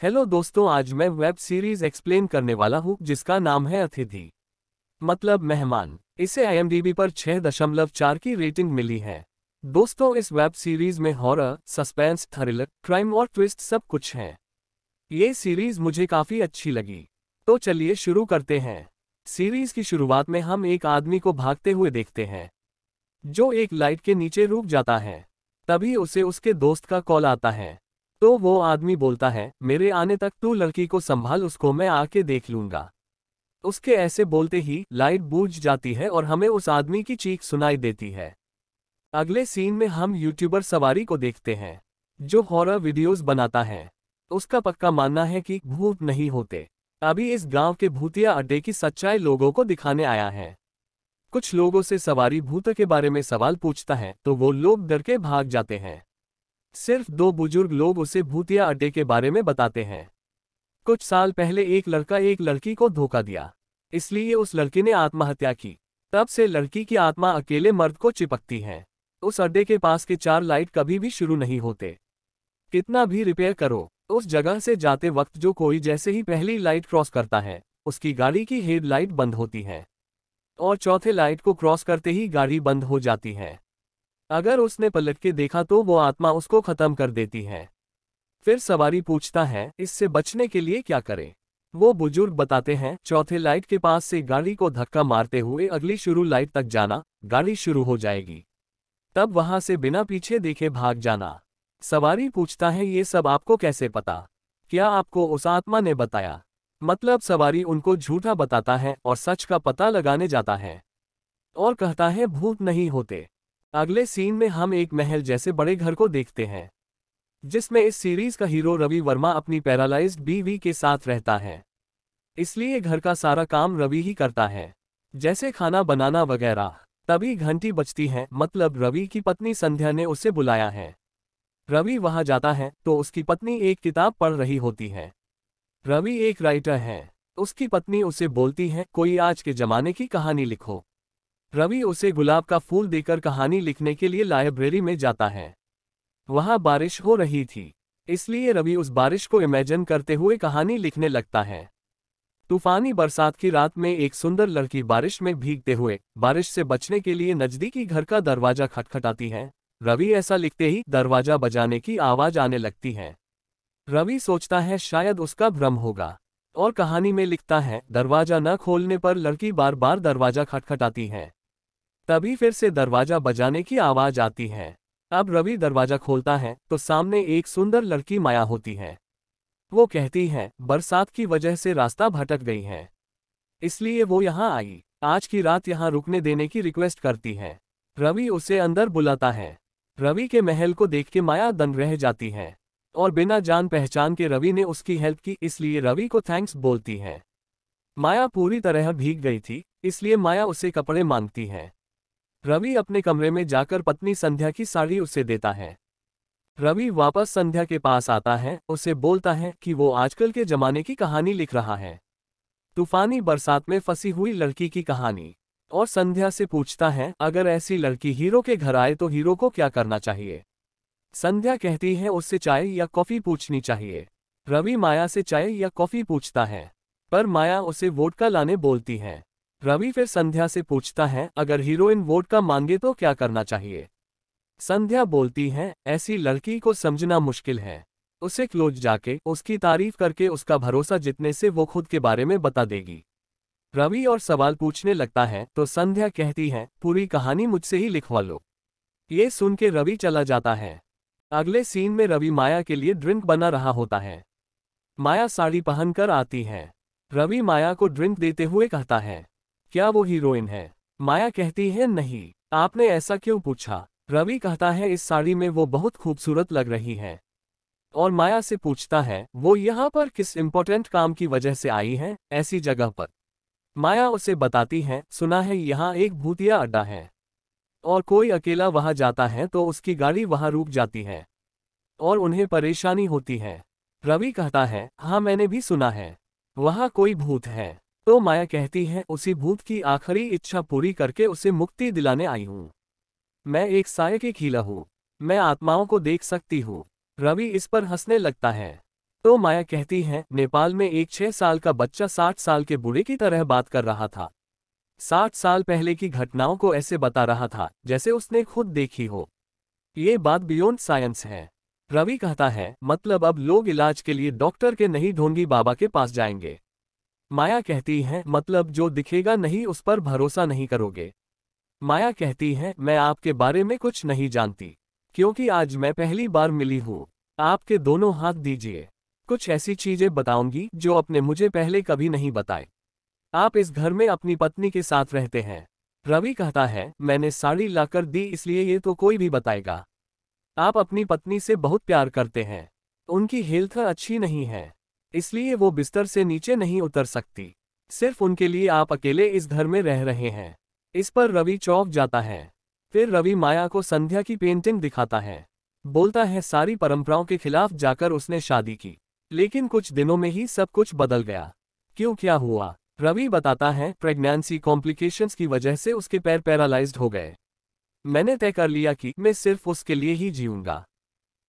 Hello दोस्तों, आज मैं वेब सीरीज एक्सप्लेन करने वाला हूँ जिसका नाम है अतिथि, मतलब मेहमान। इसे IMDb पर 6.4 की रेटिंग मिली है। दोस्तों, इस वेब सीरीज में हॉरर, सस्पेंस, थ्रिलर, क्राइम और ट्विस्ट सब कुछ है। ये सीरीज मुझे काफी अच्छी लगी। तो चलिए शुरू करते हैं। सीरीज की शुरुआत में हम एक आदमी को भागते हुए देखते हैं, जो एक लाइट के नीचे रुक जाता है। तभी उसे उसके दोस्त का कॉल आता है। तो वो आदमी बोलता है, मेरे आने तक तू लड़की को संभाल, उसको मैं आके देख लूंगा। उसके ऐसे बोलते ही लाइट बुझ जाती है और हमें उस आदमी की चीख सुनाई देती है। अगले सीन में हम यूट्यूबर सवारी को देखते हैं, जो हॉरर वीडियोस बनाता है। उसका पक्का मानना है कि भूत नहीं होते। अभी इस गांव के भूतिया अड्डे की सच्चाई लोगों को दिखाने आया है। कुछ लोगों से सवारी भूत के बारे में सवाल पूछता है तो वो लोग डर के भाग जाते हैं। सिर्फ 2 बुजुर्ग लोग उसे भूतिया अड्डे के बारे में बताते हैं। कुछ साल पहले एक लड़का एक लड़की को धोखा दिया, इसलिए उस लड़की ने आत्महत्या की। तब से लड़की की आत्मा अकेले मर्द को चिपकती है। उस अड्डे के पास के 4 लाइट कभी भी शुरू नहीं होते। कितना भी रिपेयर करो, उस जगह से जाते वक्त जो कोई जैसे ही पहली लाइट क्रॉस करता है, उसकी गाड़ी की हेडलाइट बंद होती है और चौथे लाइट को क्रॉस करते ही गाड़ी बंद हो जाती है। अगर उसने पलट के देखा तो वो आत्मा उसको खत्म कर देती है। फिर सवारी पूछता है, इससे बचने के लिए क्या करें? वो बुजुर्ग बताते हैं, चौथे लाइट के पास से गाड़ी को धक्का मारते हुए अगली शुरू लाइट तक जाना, गाड़ी शुरू हो जाएगी। तब वहां से बिना पीछे देखे भाग जाना। सवारी पूछता है, ये सब आपको कैसे पता? क्या आपको उस आत्मा ने बताया? मतलब सवारी उनको झूठा बताता है और सच का पता लगाने जाता है और कहता है भूत नहीं होते। अगले सीन में हम एक महल जैसे बड़े घर को देखते हैं, जिसमें इस सीरीज का हीरो रवि वर्मा अपनी पैरालाइज्ड बीवी के साथ रहता है। इसलिए घर का सारा काम रवि ही करता है, जैसे खाना बनाना वगैरह। तभी घंटी बजती है, मतलब रवि की पत्नी संध्या ने उसे बुलाया है। रवि वहां जाता है तो उसकी पत्नी एक किताब पढ़ रही होती है। रवि एक राइटर है। उसकी पत्नी उसे बोलती है, कोई आज के जमाने की कहानी लिखो। रवि उसे गुलाब का फूल देकर कहानी लिखने के लिए लाइब्रेरी में जाता है। वहां बारिश हो रही थी, इसलिए रवि उस बारिश को इमेजिन करते हुए कहानी लिखने लगता है। तूफानी बरसात की रात में एक सुंदर लड़की बारिश में भीगते हुए बारिश से बचने के लिए नजदीकी घर का दरवाजा खटखटाती है। रवि ऐसा लिखते ही दरवाजा बजाने की आवाज आने लगती है। रवि सोचता है शायद उसका भ्रम होगा और कहानी में लिखता है, दरवाजा न खोलने पर लड़की बार बार दरवाजा खटखटाती है। तभी फिर से दरवाजा बजाने की आवाज आती है। अब रवि दरवाजा खोलता है तो सामने एक सुंदर लड़की माया होती है। वो कहती है, बरसात की वजह से रास्ता भटक गई है, इसलिए वो यहाँ आई। आज की रात यहाँ रुकने देने की रिक्वेस्ट करती है। रवि उसे अंदर बुलाता है। रवि के महल को देख के माया दंग रह जाती है और बिना जान पहचान के रवि ने उसकी हेल्प की, इसलिए रवि को थैंक्स बोलती है। माया पूरी तरह भीग गई थी, इसलिए माया उसे कपड़े मांगती है। रवि अपने कमरे में जाकर पत्नी संध्या की साड़ी उसे देता है। रवि वापस संध्या के पास आता है, उसे बोलता है कि वो आजकल के जमाने की कहानी लिख रहा है, तूफानी बरसात में फंसी हुई लड़की की कहानी। और संध्या से पूछता है, अगर ऐसी लड़की हीरो के घर आए तो हीरो को क्या करना चाहिए? संध्या कहती है, उससे चाय या कॉफी पूछनी चाहिए। रवि माया से चाय या कॉफी पूछता है, पर माया उसे वोडका लाने बोलती है। रवि फिर संध्या से पूछता है, अगर हीरोइन वोडका मांगे तो क्या करना चाहिए? संध्या बोलती है, ऐसी लड़की को समझना मुश्किल है, उसे क्लोज जाके उसकी तारीफ करके उसका भरोसा जीतने से वो खुद के बारे में बता देगी। रवि और सवाल पूछने लगता है तो संध्या कहती है, पूरी कहानी मुझसे ही लिखवा लो। ये सुन के रवि चला जाता है। अगले सीन में रवि माया के लिए ड्रिंक बना रहा होता है। माया साड़ी पहनकर आती है। रवि माया को ड्रिंक देते हुए कहता है, क्या वो हीरोइन है? माया कहती है, नहीं। आपने ऐसा क्यों पूछा? रवि कहता है, इस साड़ी में वो बहुत खूबसूरत लग रही है। और माया से पूछता है, वो यहाँ पर किस इम्पोर्टेंट काम की वजह से आई है, ऐसी जगह पर? माया उसे बताती है, सुना है यहाँ एक भूतिया अड्डा है और कोई अकेला वहां जाता है तो उसकी गाड़ी वहां रुक जाती है और उन्हें परेशानी होती है। रवि कहता है, हाँ मैंने भी सुना है, वहां कोई भूत है। तो माया कहती है, उसी भूत की आखिरी इच्छा पूरी करके उसे मुक्ति दिलाने आई हूँ। मैं एक साइकिक हीलर हूँ, मैं आत्माओं को देख सकती हूँ। रवि इस पर हंसने लगता है। तो माया कहती है, नेपाल में एक 6 साल का बच्चा 60 साल के बूढ़े की तरह बात कर रहा था। 60 साल पहले की घटनाओं को ऐसे बता रहा था जैसे उसने खुद देखी हो। ये बात बियॉन्ड साइंस है। रवि कहता है, मतलब अब लोग इलाज के लिए डॉक्टर के नहीं ढोंगी बाबा के पास जाएंगे। माया कहती है, मतलब जो दिखेगा नहीं उस पर भरोसा नहीं करोगे। माया कहती है, मैं आपके बारे में कुछ नहीं जानती, क्योंकि आज मैं पहली बार मिली हूँ। आपके दोनों हाथ दीजिए। कुछ ऐसी चीजें बताऊंगी जो आपने मुझे पहले कभी नहीं बताए। आप इस घर में अपनी पत्नी के साथ रहते हैं। रवि कहता है, मैंने साड़ी लाकर दी इसलिए ये तो कोई भी बताएगा। आप अपनी पत्नी से बहुत प्यार करते हैं। उनकी हेल्थ अच्छी नहीं है, इसलिए वो बिस्तर से नीचे नहीं उतर सकती। सिर्फ उनके लिए आप अकेले इस घर में रह रहे हैं। इस पर रवि चौंक जाता है। फिर रवि माया को संध्या की पेंटिंग दिखाता है। बोलता है, सारी परंपराओं के खिलाफ जाकर उसने शादी की, लेकिन कुछ दिनों में ही सब कुछ बदल गया। क्यों, क्या हुआ? रवि बताता है, प्रेगनेंसी कॉम्प्लिकेशंस की वजह से उसके पैर पैरालाइज्ड हो गए। मैंने तय कर लिया कि मैं सिर्फ उसके लिए ही जीऊंगा।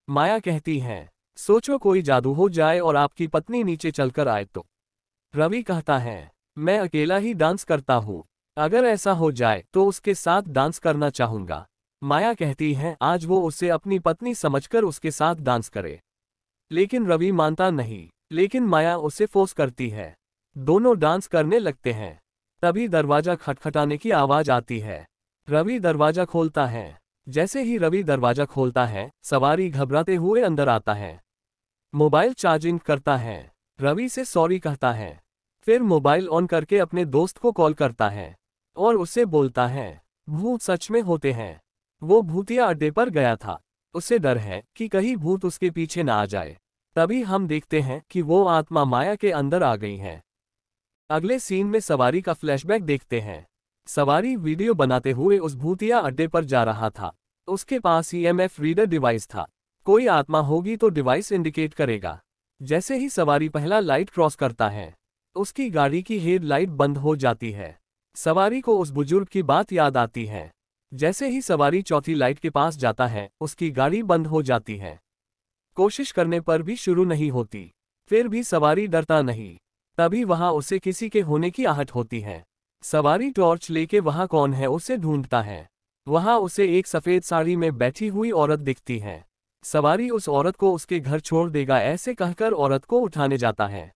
माया कहती है, सोचो कोई जादू हो जाए और आपकी पत्नी नीचे चलकर आए तो? रवि कहता है, मैं अकेला ही डांस करता हूँ। अगर ऐसा हो जाए तो उसके साथ डांस करना चाहूंगा। माया कहती है, आज वो उसे अपनी पत्नी समझकर उसके साथ डांस करे। लेकिन रवि मानता नहीं, लेकिन माया उसे फोर्स करती है। दोनों डांस करने लगते हैं। तभी दरवाजा खटखटाने की आवाज आती है। रवि दरवाजा खोलता है। जैसे ही रवि दरवाजा खोलता है, सवारी घबराते हुए अंदर आता है। मोबाइल चार्जिंग करता है। रवि से सॉरी कहता है। फिर मोबाइल ऑन करके अपने दोस्त को कॉल करता है और उससे बोलता है, भूत सच में होते हैं। वो भूतिया अड्डे पर गया था। उसे डर है कि कहीं भूत उसके पीछे ना आ जाए। तभी हम देखते हैं कि वो आत्मा माया के अंदर आ गई है। अगले सीन में सवारी का फ्लैशबैक देखते हैं। सवारी वीडियो बनाते हुए उस भूतिया अड्डे पर जा रहा था। उसके पास ईएमएफ रीडर डिवाइस था। कोई आत्मा होगी तो डिवाइस इंडिकेट करेगा। जैसे ही सवारी पहला लाइट क्रॉस करता है, उसकी गाड़ी की हेडलाइट बंद हो जाती है। सवारी को उस बुजुर्ग की बात याद आती है। जैसे ही सवारी चौथी लाइट के पास जाता है, उसकी गाड़ी बंद हो जाती है। कोशिश करने पर भी शुरू नहीं होती। फिर भी सवारी डरता नहीं। तभी वहां उसे किसी के होने की आहट होती है। सवारी टॉर्च लेके वहां कौन है उसे ढूंढता है। वहां उसे एक सफेद साड़ी में बैठी हुई औरत दिखती है। सवारी उस औरत को उसके घर छोड़ देगा ऐसे कहकर औरत को उठाने जाता है।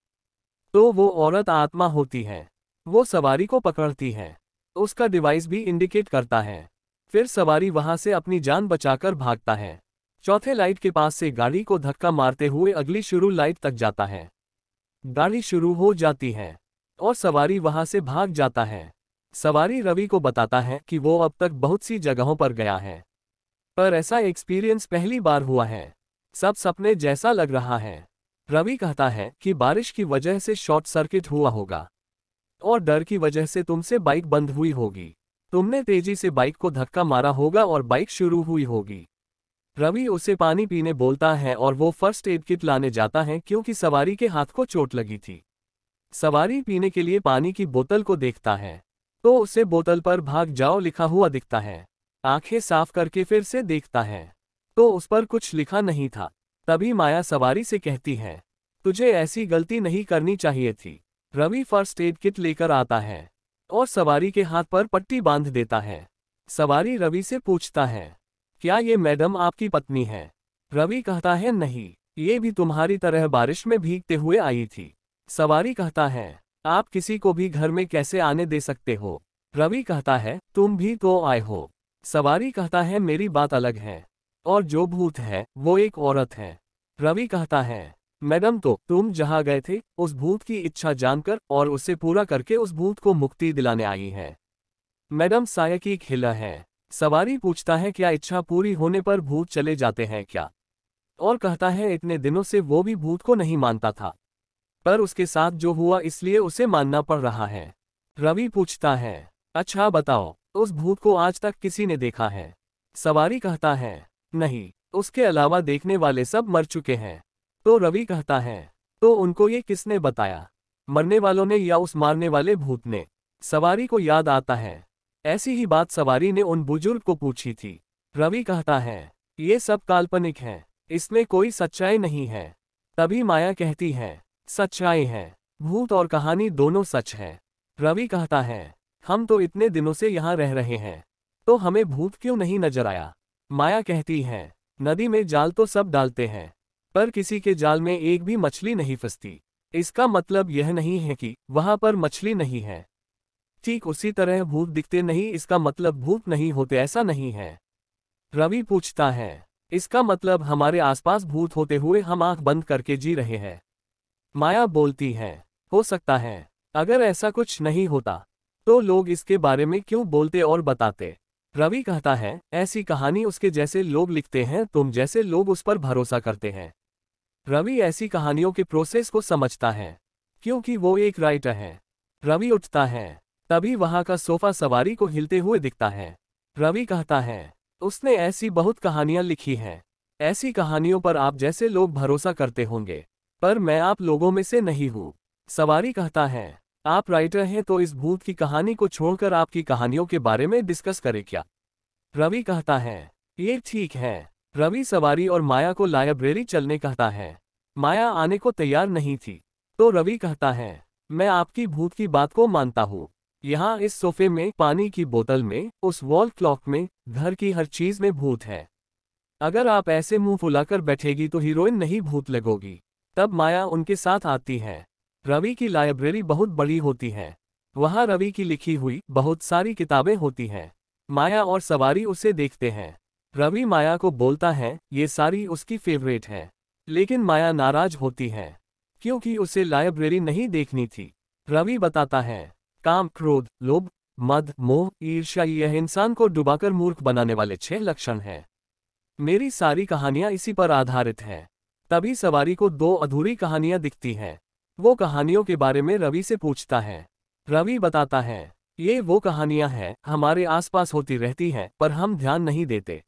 तो वो औरत आत्मा होती है। वो सवारी को पकड़ती है। उसका डिवाइस भी इंडिकेट करता है। फिर सवारी वहां से अपनी जान बचाकर भागता है। चौथे लाइट के पास से गाड़ी को धक्का मारते हुए अगली शुरू लाइट तक जाता है। गाड़ी शुरू हो जाती है और सवारी वहां से भाग जाता है। सवारी रवि को बताता है कि वो अब तक बहुत सी जगहों पर गया है, पर ऐसा एक्सपीरियंस पहली बार हुआ है। सब सपने जैसा लग रहा है। रवि कहता है कि बारिश की वजह से शॉर्ट सर्किट हुआ होगा और डर की वजह से तुमसे बाइक बंद हुई होगी। तुमने तेजी से बाइक को धक्का मारा होगा और बाइक शुरू हुई होगी। रवि उसे पानी पीने बोलता है और वो फर्स्ट एड किट लाने जाता है क्योंकि सवारी के हाथ को चोट लगी थी। सवारी पीने के लिए पानी की बोतल को देखता है तो उसे बोतल पर भाग जाओ लिखा हुआ दिखता है। आंखें साफ करके फिर से देखता है तो उस पर कुछ लिखा नहीं था। तभी माया सवारी से कहती है, तुझे ऐसी गलती नहीं करनी चाहिए थी। रवि फर्स्ट एड किट लेकर आता है और सवारी के हाथ पर पट्टी बांध देता है। सवारी रवि से पूछता है, क्या ये मैडम आपकी पत्नी है? रवि कहता है, नहीं, ये भी तुम्हारी तरह बारिश में भीगते हुए आई थी। सवारी कहता है, आप किसी को भी घर में कैसे आने दे सकते हो? रवि कहता है, तुम भी तो आए हो। सवारी कहता है, मेरी बात अलग है और जो भूत है वो एक औरत है। रवि कहता है, मैडम तो तुम जहाँ गए थे उस भूत की इच्छा जानकर और उसे पूरा करके उस भूत को मुक्ति दिलाने आई है। मैडम सायकी हिला है। सवारी पूछता है, क्या इच्छा पूरी होने पर भूत चले जाते हैं क्या? और कहता है, इतने दिनों से वो भी भूत को नहीं मानता था, पर उसके साथ जो हुआ इसलिए उसे मानना पड़ रहा है। रवि पूछता है, अच्छा बताओ, उस भूत को आज तक किसी ने देखा है? सवारी कहता है, नहीं, उसके अलावा देखने वाले सब मर चुके हैं। तो रवि कहता है, तो उनको ये किसने बताया? मरने वालों ने या उस मारने वाले भूत ने? सवारी को याद आता है, ऐसी ही बात सवारी ने उन बुजुर्ग को पूछी थी। रवि कहता है, ये सब काल्पनिक है, इसमें कोई सच्चाई नहीं है। तभी माया कहती है, सच्चाई है, भूत और कहानी दोनों सच है। रवि कहता है, हम तो इतने दिनों से यहाँ रह रहे हैं, तो हमें भूत क्यों नहीं नजर आया? माया कहती है, नदी में जाल तो सब डालते हैं, पर किसी के जाल में एक भी मछली नहीं फंसती। इसका मतलब यह नहीं है कि वहां पर मछली नहीं है। ठीक उसी तरह भूत दिखते नहीं इसका मतलब भूत नहीं होते ऐसा नहीं है। रवि पूछता है, इसका मतलब हमारे आसपास भूत होते हुए हम आंख बंद करके जी रहे हैं? माया बोलती है, हो सकता है। अगर ऐसा कुछ नहीं होता तो लोग इसके बारे में क्यों बोलते और बताते? रवि कहता है, ऐसी कहानी उसके जैसे लोग लिखते हैं, तुम जैसे लोग उस पर भरोसा करते हैं। रवि ऐसी कहानियों के प्रोसेस को समझता है, क्योंकि वो एक राइटर है। रवि उठता है, तभी वहां का सोफा सवारी को हिलते हुए दिखता है। रवि कहता है, उसने ऐसी बहुत कहानियां लिखी हैं। ऐसी कहानियों पर आप जैसे लोग भरोसा करते होंगे, पर मैं आप लोगों में से नहीं हूँ। सवारी कहता है, आप राइटर हैं तो इस भूत की कहानी को छोड़कर आपकी कहानियों के बारे में डिस्कस करें क्या? रवि कहता है, ये ठीक है। रवि सवारी और माया को लाइब्रेरी चलने कहता है। माया आने को तैयार नहीं थी, तो रवि कहता है, मैं आपकी भूत की बात को मानता हूँ। यहाँ इस सोफे में, पानी की बोतल में, उस वॉल क्लॉक में, घर की हर चीज में भूत है। अगर आप ऐसे मुंह फुलाकर बैठेगी तो हीरोइन नहीं भूत लगोगी। तब माया उनके साथ आती है। रवि की लाइब्रेरी बहुत बड़ी होती है। वहाँ रवि की लिखी हुई बहुत सारी किताबें होती हैं। माया और सवारी उसे देखते हैं। रवि माया को बोलता है, ये सारी उसकी फेवरेट है। लेकिन माया नाराज होती है, क्योंकि उसे लाइब्रेरी नहीं देखनी थी। रवि बताता है, काम, क्रोध, लोभ, मद, मोह, ईर्ष्या यह इंसान को डुबाकर मूर्ख बनाने वाले 6 लक्षण हैं। मेरी सारी कहानियां इसी पर आधारित हैं। तभी सवारी को 2 अधूरी कहानियां दिखती हैं। वो कहानियों के बारे में रवि से पूछता है। रवि बताता है, ये वो कहानियां हैं, हमारे आसपास होती रहती हैं, पर हम ध्यान नहीं देते।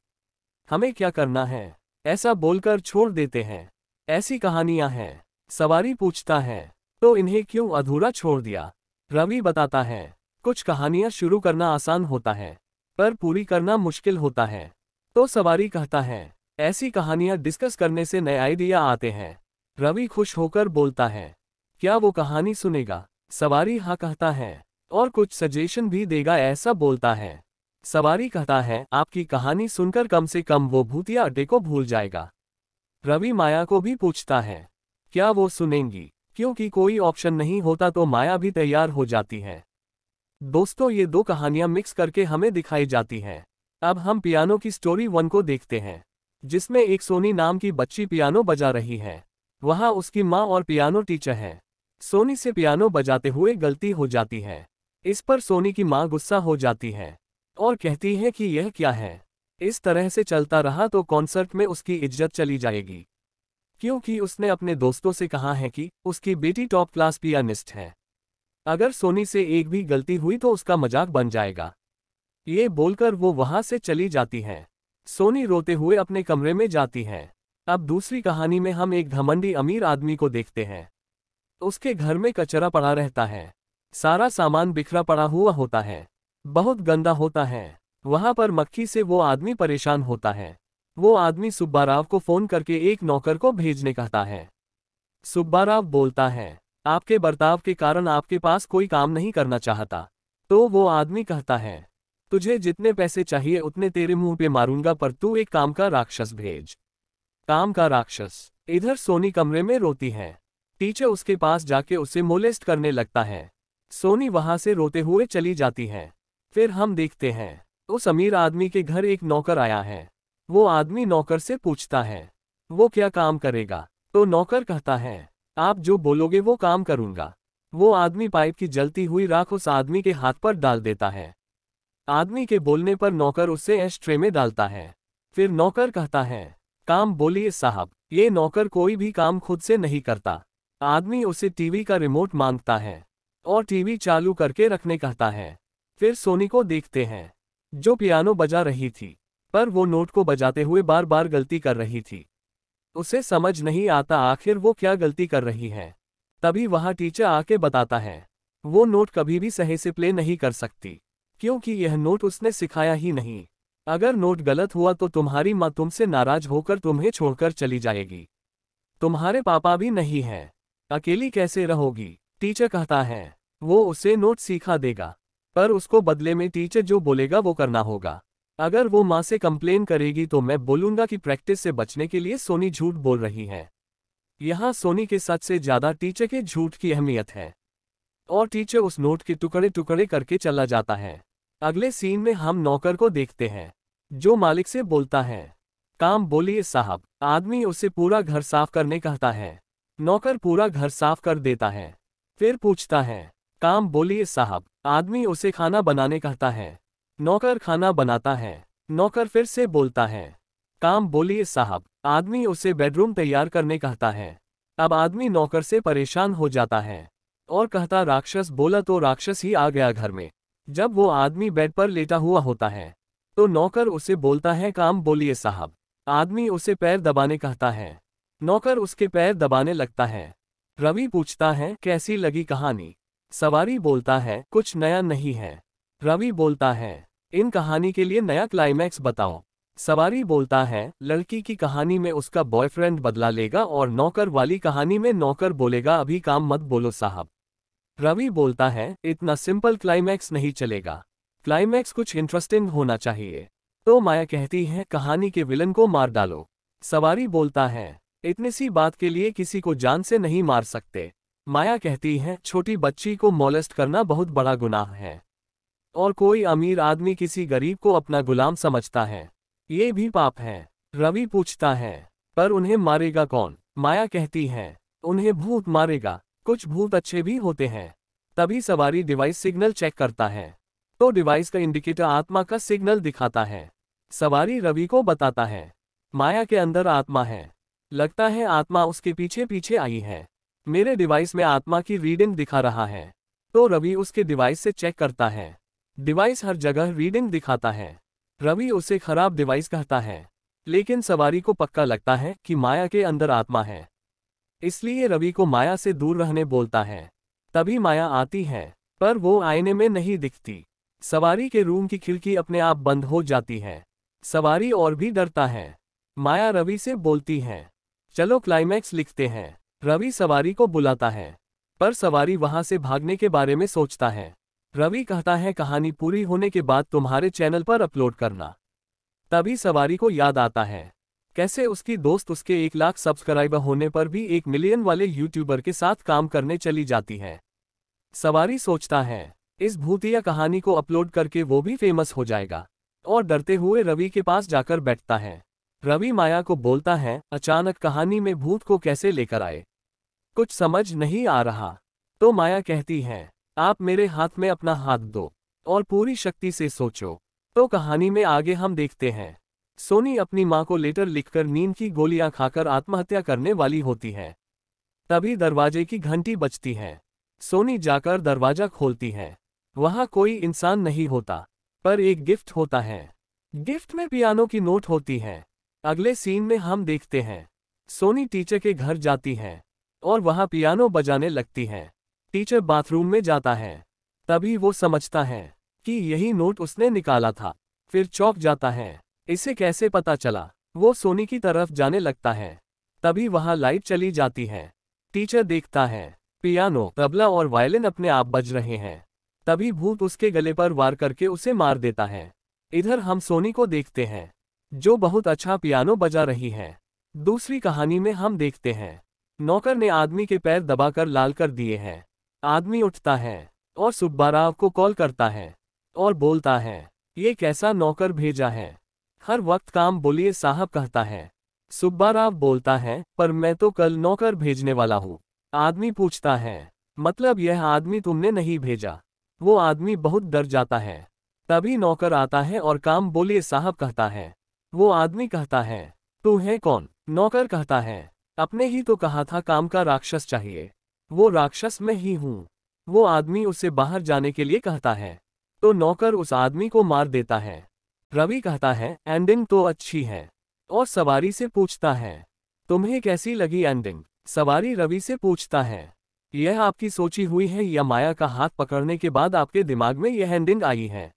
हमें क्या करना है? ऐसा बोलकर छोड़ देते हैं। ऐसी कहानियां हैं। सवारी पूछता है, तो इन्हें क्यों अधूरा छोड़ दिया? रवि बताता है, कुछ कहानियां शुरू करना आसान होता है, पर पूरी करना मुश्किल होता है। तो सवारी कहता है, ऐसी कहानियां डिस्कस करने से नए आइडिया आते हैं। रवि खुश होकर बोलता है, क्या वो कहानी सुनेगा? सवारी हाँ कहता है, और कुछ सजेशन भी देगा ऐसा बोलता है। सवारी कहता है, आपकी कहानी सुनकर कम से कम वो भूतिया अड्डे को भूल जाएगा। रवि माया को भी पूछता है, क्या वो सुनेंगी? क्योंकि कोई ऑप्शन नहीं होता तो माया भी तैयार हो जाती है। दोस्तों, ये 2 कहानियां मिक्स करके हमें दिखाई जाती हैं। अब हम पियानो की स्टोरी 1 को देखते हैं, जिसमें एक सोनी नाम की बच्ची पियानो बजा रही है। वहां उसकी माँ और पियानो टीचर है। सोनी से पियानो बजाते हुए गलती हो जाती है। इस पर सोनी की माँ गुस्सा हो जाती है और कहती है कि यह क्या है? इस तरह से चलता रहा तो कॉन्सर्ट में उसकी इज्जत चली जाएगी, क्योंकि उसने अपने दोस्तों से कहा है कि उसकी बेटी टॉप क्लास पियानिस्ट है। अगर सोनी से एक भी गलती हुई तो उसका मजाक बन जाएगा। ये बोलकर वो वहां से चली जाती है। सोनी रोते हुए अपने कमरे में जाती है। अब दूसरी कहानी में हम एक घमंडी अमीर आदमी को देखते हैं। उसके घर में कचरा पड़ा रहता है। सारा सामान बिखरा पड़ा हुआ होता है, बहुत गंदा होता है। वहां पर मक्खी से वो आदमी परेशान होता है। वो आदमी सुब्बाराव को फोन करके एक नौकर को भेजने कहता है। सुब्बाराव बोलता है, आपके बर्ताव के कारण आपके पास कोई काम नहीं करना चाहता। तो वो आदमी कहता है, तुझे जितने पैसे चाहिए उतने तेरे मुंह पे मारूंगा, पर तू एक काम का राक्षस भेज। काम का राक्षस। इधर सोनी कमरे में रोती है। टीचर उसके पास जाके उसे मोलेस्ट करने लगता है। सोनी वहां से रोते हुए चली जाती है। फिर हम देखते हैं, उस अमीर आदमी के घर एक नौकर आया है। वो आदमी नौकर से पूछता है, वो क्या काम करेगा? तो नौकर कहता है, आप जो बोलोगे वो काम करूंगा। वो आदमी पाइप की जलती हुई राख उस आदमी के हाथ पर डाल देता है। आदमी के बोलने पर नौकर उसे एश ट्रे में डालता है। फिर नौकर कहता है, काम बोलिए साहब। ये नौकर कोई भी काम खुद से नहीं करता। आदमी उसे टीवी का रिमोट मांगता है और टीवी चालू करके रखने कहता है। फिर सोनी को देखते हैं, जो पियानो बजा रही थी, पर वो नोट को बजाते हुए बार बार गलती कर रही थी। उसे समझ नहीं आता आखिर वो क्या गलती कर रही है। तभी वहां टीचर आके बताता है, वो नोट कभी भी सही से प्ले नहीं कर सकती, क्योंकि यह नोट उसने सिखाया ही नहीं। अगर नोट गलत हुआ तो तुम्हारी माँ तुमसे नाराज होकर तुम्हें छोड़कर चली जाएगी। तुम्हारे पापा भी नहीं हैं, अकेली कैसे रहोगी? टीचर कहता है वो उसे नोट सीखा देगा, पर उसको बदले में टीचर जो बोलेगा वो करना होगा। अगर वो माँ से कंप्लेन करेगी तो मैं बोलूंगा कि प्रैक्टिस से बचने के लिए सोनी झूठ बोल रही है। यहाँ सोनी के सच से ज्यादा टीचर के झूठ की अहमियत है। और टीचर उस नोट के टुकड़े टुकड़े करके चला जाता है। अगले सीन में हम नौकर को देखते हैं, जो मालिक से बोलता है, काम बोलिए साहब। आदमी उसे पूरा घर साफ करने कहता है। नौकर पूरा घर साफ कर देता है। फिर पूछता है, काम बोलिए साहब। आदमी उसे खाना बनाने कहता है। नौकर खाना बनाता है। नौकर फिर से बोलता है, काम बोलिए साहब। आदमी उसे बेडरूम तैयार करने कहता है। अब आदमी नौकर से परेशान हो जाता है और कहता, राक्षस बोला तो राक्षस ही आ गया घर में। जब वो आदमी बेड पर लेटा हुआ होता है तो नौकर उसे बोलता है, काम बोलिए साहब। आदमी उसे पैर दबाने कहता है। नौकर उसके पैर दबाने लगता है। रवि पूछता है, कैसी लगी कहानी? सवारी बोलता है, कुछ नया नहीं है। रवि बोलता है, इन कहानी के लिए नया क्लाइमैक्स बताओ। सवारी बोलता है, लड़की की कहानी में उसका बॉयफ्रेंड बदला लेगा और नौकर वाली कहानी में नौकर बोलेगा, अभी काम मत बोलो साहब। रवि बोलता है, इतना सिंपल क्लाइमैक्स नहीं चलेगा, क्लाइमैक्स कुछ इंटरेस्टिंग होना चाहिए। तो माया कहती है, कहानी के विलन को मार डालो। सवारी बोलता है, इतनी सी बात के लिए किसी को जान से नहीं मार सकते। माया कहती है, छोटी बच्ची को मोलेस्ट करना बहुत बड़ा गुनाह है और कोई अमीर आदमी किसी गरीब को अपना गुलाम समझता है, ये भी पाप है। रवि पूछता है, पर उन्हें मारेगा कौन? माया कहती है, उन्हें भूत मारेगा। कुछ भूत अच्छे भी होते हैं। तभी सवारी डिवाइस सिग्नल चेक करता है तो डिवाइस का इंडिकेटर आत्मा का सिग्नल दिखाता है। सवारी रवि को बताता है, माया के अंदर आत्मा है, लगता है आत्मा उसके पीछे पीछे आई है। मेरे डिवाइस में आत्मा की रीडिंग दिखा रहा है। तो रवि उसके डिवाइस से चेक करता है। डिवाइस हर जगह रीडिंग दिखाता है। रवि उसे खराब डिवाइस कहता है, लेकिन सवारी को पक्का लगता है कि माया के अंदर आत्मा है, इसलिए रवि को माया से दूर रहने बोलता है। तभी माया आती है, पर वो आईने में नहीं दिखती। सवारी के रूम की खिड़की अपने आप बंद हो जाती है। सवारी और भी डरता है। माया रवि से बोलती है, चलो क्लाइमैक्स लिखते हैं। रवि सवारी को बुलाता है, पर सवारी वहां से भागने के बारे में सोचता है। रवि कहता है, कहानी पूरी होने के बाद तुम्हारे चैनल पर अपलोड करना। तभी सवारी को याद आता है कैसे उसकी दोस्त उसके 1 लाख सब्सक्राइबर होने पर भी 1 मिलियन वाले यूट्यूबर के साथ काम करने चली जाती है। सवारी सोचता है, इस भूतिया कहानी को अपलोड करके वो भी फेमस हो जाएगा और डरते हुए रवि के पास जाकर बैठता है। रवि माया को बोलता है, अचानक कहानी में भूत को कैसे लेकर आए, कुछ समझ नहीं आ रहा। तो माया कहती है, आप मेरे हाथ में अपना हाथ दो और पूरी शक्ति से सोचो। तो कहानी में आगे हम देखते हैं, सोनी अपनी मां को लेटर लिखकर नींद की गोलियां खाकर आत्महत्या करने वाली होती है। तभी दरवाजे की घंटी बजती है। सोनी जाकर दरवाजा खोलती है। वहां कोई इंसान नहीं होता, पर एक गिफ्ट होता है। गिफ्ट में पियानो की नोट होती है। अगले सीन में हम देखते हैं, सोनी टीचर के घर जाती है और वहां पियानो बजाने लगती है। टीचर बाथरूम में जाता है। तभी वो समझता है कि यही नोट उसने निकाला था। फिर चौंक जाता है, इसे कैसे पता चला? वो सोनी की तरफ जाने लगता है। तभी वहां लाइट चली जाती है। टीचर देखता है, पियानो, तबला और वायलिन अपने आप बज रहे हैं। तभी भूत उसके गले पर वार करके उसे मार देता है। इधर हम सोनी को देखते हैं, जो बहुत अच्छा पियानो बजा रही है। दूसरी कहानी में हम देखते हैं, नौकर ने आदमी के पैर दबाकर लाल कर दिए हैं। आदमी उठता है और सुब्बाराव को कॉल करता है और बोलता है, ये कैसा नौकर भेजा है, हर वक्त काम बोलिए साहब कहता है। सुब्बाराव बोलता है, पर मैं तो कल नौकर भेजने वाला हूँ। आदमी पूछता है, मतलब यह आदमी तुमने नहीं भेजा? वो आदमी बहुत डर जाता है। तभी नौकर आता है और काम बोलिए साहब कहता है। वो आदमी कहता है, तू है कौन? नौकर कहता है, अपने ही तो कहा था काम का राक्षस चाहिए, वो राक्षस मैं ही हूँ। वो आदमी उसे बाहर जाने के लिए कहता है, तो नौकर उस आदमी को मार देता है। रवि कहता है, एंडिंग तो अच्छी है, और सवारी से पूछता है, तुम्हें कैसी लगी एंडिंग? सवारी रवि से पूछता है, यह आपकी सोची हुई है या माया का हाथ पकड़ने के बाद आपके दिमाग में यह एंडिंग आई है?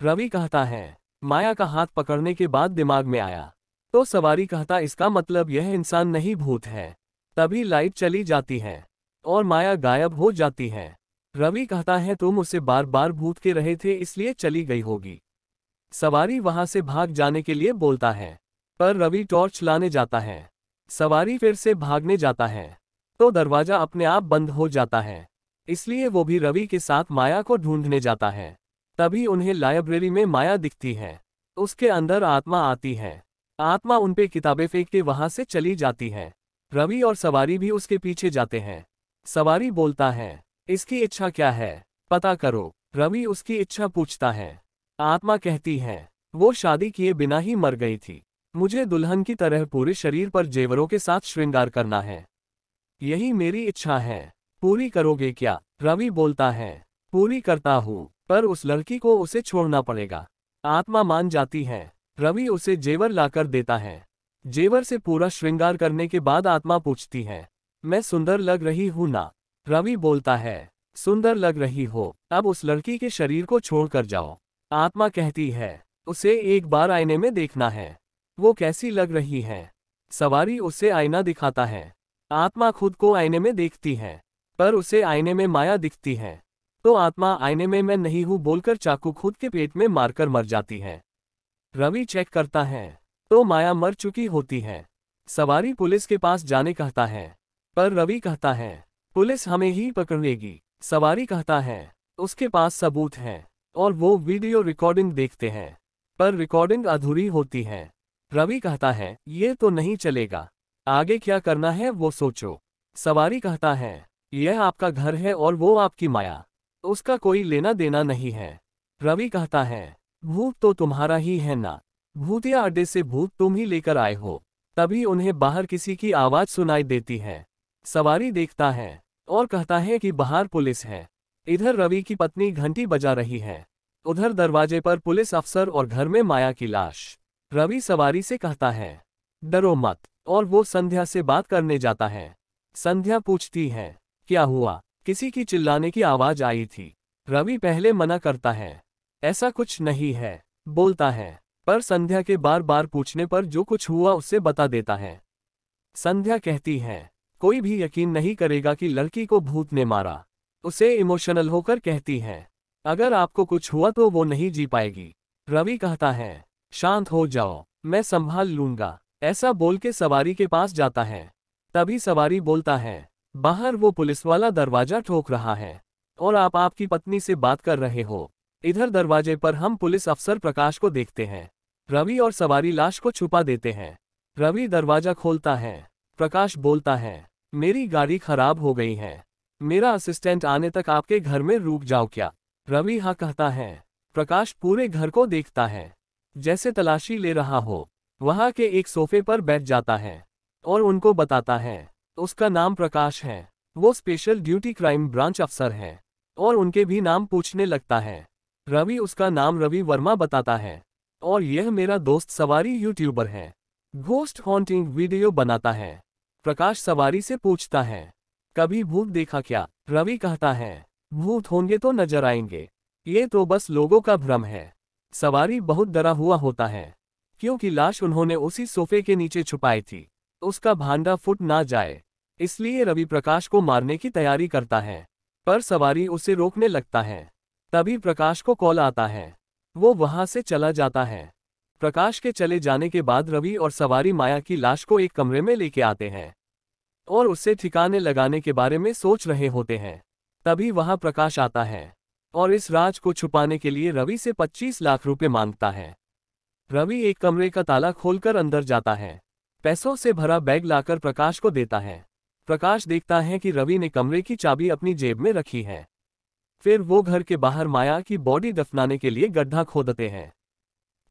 रवि कहता है, माया का हाथ पकड़ने के बाद दिमाग में आया। तो सवारी कहता, इसका मतलब यह इंसान नहीं भूत है। तभी लाइट चली जाती है और माया गायब हो जाती है। रवि कहता है तुम उसे बार बार भूत के रहे थे इसलिए चली गई होगी। सवारी वहां से भाग जाने के लिए बोलता है, पर रवि टॉर्च लाने जाता है। सवारी फिर से भागने जाता है तो दरवाजा अपने आप बंद हो जाता है, इसलिए वो भी रवि के साथ माया को ढूंढने जाता है। तभी उन्हें लाइब्रेरी में माया दिखती है। उसके अंदर आत्मा आती है। आत्मा उनपे किताबें फेंक के वहां से चली जाती है। रवि और सवारी भी उसके पीछे जाते हैं। सवारी बोलता है, इसकी इच्छा क्या है, पता करो। रवि उसकी इच्छा पूछता है। आत्मा कहती है, वो शादी किए बिना ही मर गई थी। मुझे दुल्हन की तरह पूरे शरीर पर जेवरों के साथ श्रृंगार करना है। यही मेरी इच्छा है। पूरी करोगे क्या? रवि बोलता है, पूरी करता हूँ, पर उस लड़की को उसे छोड़ना पड़ेगा। आत्मा मान जाती है। रवि उसे जेवर लाकर देता है। जेवर से पूरा श्रृंगार करने के बाद आत्मा पूछती है, मैं सुंदर लग रही हूं ना? रवि बोलता है, सुंदर लग रही हो, अब उस लड़की के शरीर को छोड़कर जाओ। आत्मा कहती है, उसे एक बार आईने में देखना है, वो कैसी लग रही है। सवारी उसे आईना दिखाता है। आत्मा खुद को आईने में देखती है, पर उसे आईने में माया दिखती है। तो आत्मा आईने में मैं नहीं हूं बोलकर चाकू खुद के पेट में मारकर मर जाती है। रवि चेक करता है तो माया मर चुकी होती है। सवारी पुलिस के पास जाने कहता है, पर रवि कहता है, पुलिस हमें ही पकड़ेगी। सवारी कहता है, उसके पास सबूत है और वो वीडियो रिकॉर्डिंग देखते हैं, पर रिकॉर्डिंग अधूरी होती है। रवि कहता है, ये तो नहीं चलेगा, आगे क्या करना है वो सोचो। सवारी कहता है, यह आपका घर है और वो आपकी माया, उसका कोई लेना देना नहीं है। रवि कहता है, भूत तो तुम्हारा ही है ना? भूतिया अड्डे से भूत तुम ही लेकर आए हो। तभी उन्हें बाहर किसी की आवाज सुनाई देती है। सवारी देखता है और कहता है कि बाहर पुलिस है। इधर रवि की पत्नी घंटी बजा रही है, उधर दरवाजे पर पुलिस अफसर और घर में माया की लाश। रवि सवारी से कहता है, डरो मत, और वो संध्या से बात करने जाता है। संध्या पूछती है, क्या हुआ? किसी की चिल्लाने की आवाज आई थी। रवि पहले मना करता है, ऐसा कुछ नहीं है बोलता है, पर संध्या के बार बार पूछने पर जो कुछ हुआ उससे बता देता है। संध्या कहती है, कोई भी यकीन नहीं करेगा कि लड़की को भूत ने मारा। उसे इमोशनल होकर कहती है, अगर आपको कुछ हुआ तो वो नहीं जी पाएगी। रवि कहता है, शांत हो जाओ, मैं संभाल लूंगा। ऐसा बोल के सवारी के पास जाता है। तभी सवारी बोलता है, बाहर वो पुलिस वाला दरवाजा ठोक रहा है और आप आपकी पत्नी से बात कर रहे हो। इधर दरवाजे पर हम पुलिस अफसर प्रकाश को देखते हैं। रवि और सवारी लाश को छुपा देते हैं। रवि दरवाजा खोलता है। प्रकाश बोलता है, मेरी गाड़ी खराब हो गई है, मेरा असिस्टेंट आने तक आपके घर में रुक जाओ क्या? रवि हाँ कहता है। प्रकाश पूरे घर को देखता है, जैसे तलाशी ले रहा हो। वहां के एक सोफे पर बैठ जाता है और उनको बताता है, उसका नाम प्रकाश है, वो स्पेशल ड्यूटी क्राइम ब्रांच अफसर है, और उनके भी नाम पूछने लगता है। रवि उसका नाम रवि वर्मा बताता है, और यह मेरा दोस्त सवारी यूट्यूबर है, घोस्ट हॉन्टिंग वीडियो बनाता है। प्रकाश सवारी से पूछता है, कभी भूत देखा क्या? रवि कहता है, भूत होंगे तो नजर आएंगे, ये तो बस लोगों का भ्रम है। सवारी बहुत डरा हुआ होता है, क्योंकि लाश उन्होंने उसी सोफे के नीचे छुपाई थी, उसका भांडा फूट ना जाए, इसलिए रवि प्रकाश को मारने की तैयारी करता है, पर सवारी उसे रोकने लगता है। तभी प्रकाश को कॉल आता है, वो वहां से चला जाता है। प्रकाश के चले जाने के बाद रवि और सवारी माया की लाश को एक कमरे में लेके आते हैं और उससे ठिकाने लगाने के बारे में सोच रहे होते हैं। तभी वहां प्रकाश आता है और इस राज को छुपाने के लिए रवि से 25 लाख रुपए मांगता है। रवि एक कमरे का ताला खोलकर अंदर जाता है, पैसों से भरा बैग लाकर प्रकाश को देता है। प्रकाश देखता है कि रवि ने कमरे की चाबी अपनी जेब में रखी है। फिर वो घर के बाहर माया की बॉडी दफनाने के लिए गड्ढा खोदते हैं।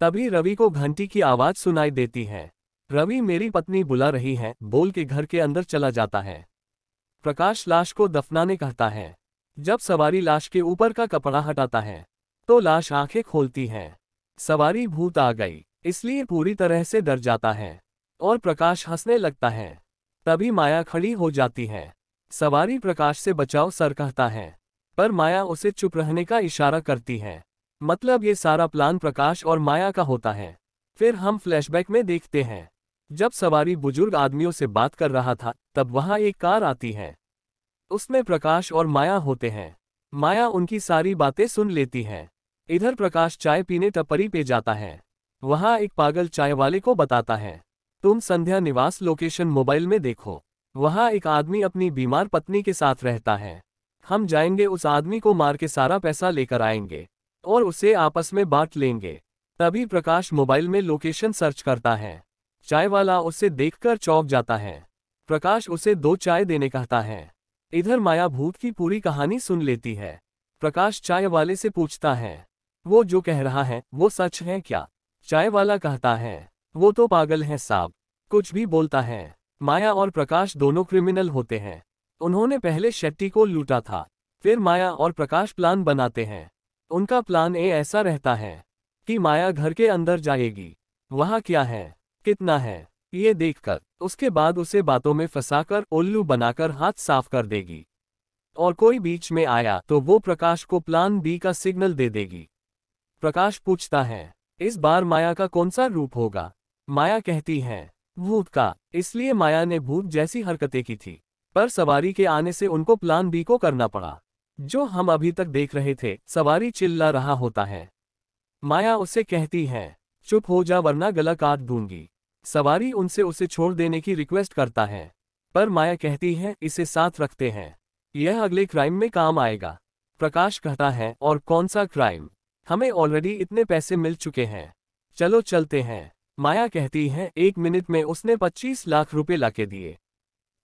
तभी रवि को घंटी की आवाज सुनाई देती है। रवि मेरी पत्नी बुला रही है बोल के घर के अंदर चला जाता है। प्रकाश लाश को दफनाने कहता है। जब सवारी लाश के ऊपर का कपड़ा हटाता है तो लाश आंखें खोलती है। सवारी भूत आ गई इसलिए पूरी तरह से डर जाता है और प्रकाश हंसने लगता है। तभी माया खड़ी हो जाती है। सवारी प्रकाश से बचाओ सर कहता है, पर माया उसे चुप रहने का इशारा करती है। मतलब ये सारा प्लान प्रकाश और माया का होता है। फिर हम फ्लैशबैक में देखते हैं जब सवारी बुजुर्ग आदमियों से बात कर रहा था तब वहां एक कार आती है। उसमें प्रकाश और माया होते हैं। माया उनकी सारी बातें सुन लेती है। इधर प्रकाश चाय पीने टपरी पे जाता है। वहां एक पागल चाय वाले को बताता है, तुम संध्या निवास लोकेशन मोबाइल में देखो। वहां एक आदमी अपनी बीमार पत्नी के साथ रहता है। हम जाएंगे, उस आदमी को मार के सारा पैसा लेकर आएंगे और उसे आपस में बांट लेंगे। तभी प्रकाश मोबाइल में लोकेशन सर्च करता है। चाय वाला उसे देखकर चौंक जाता है। प्रकाश उसे 2 चाय देने कहता है। इधर माया भूत की पूरी कहानी सुन लेती है। प्रकाश चाय वाले से पूछता है, वो जो कह रहा है वो सच है क्या? चाय वाला कहता है, वो तो पागल है साहब, कुछ भी बोलता है। माया और प्रकाश दोनों क्रिमिनल होते हैं। उन्होंने पहले शेट्टी को लूटा था। फिर माया और प्रकाश प्लान बनाते हैं। उनका प्लान ए ऐसा रहता है कि माया घर के अंदर जाएगी, वहां क्या है, कितना है, ये देखकर उसके बाद उसे बातों में फंसाकर उल्लू बनाकर हाथ साफ कर देगी। और कोई बीच में आया तो वो प्रकाश को प्लान बी का सिग्नल दे देगी। प्रकाश पूछता है, इस बार माया का कौन सा रूप होगा? माया कहती है, भूत का। इसलिए माया ने भूत जैसी हरकतें की थी, पर सवारी के आने से उनको प्लान बी को करना पड़ा। जो हम अभी तक देख रहे थे, सवारी चिल्ला रहा होता है। माया उसे कहती है, चुप हो जा वरना गला काट दूंगी। सवारी उनसे उसे छोड़ देने की रिक्वेस्ट करता है, पर माया कहती है, इसे साथ रखते हैं, यह अगले क्राइम में काम आएगा। प्रकाश कहता है, और कौन सा क्राइम? हमें ऑलरेडी इतने पैसे मिल चुके हैं, चलो चलते हैं। माया कहती है, 1 मिनट में उसने 25 लाख रुपए लाके दिए।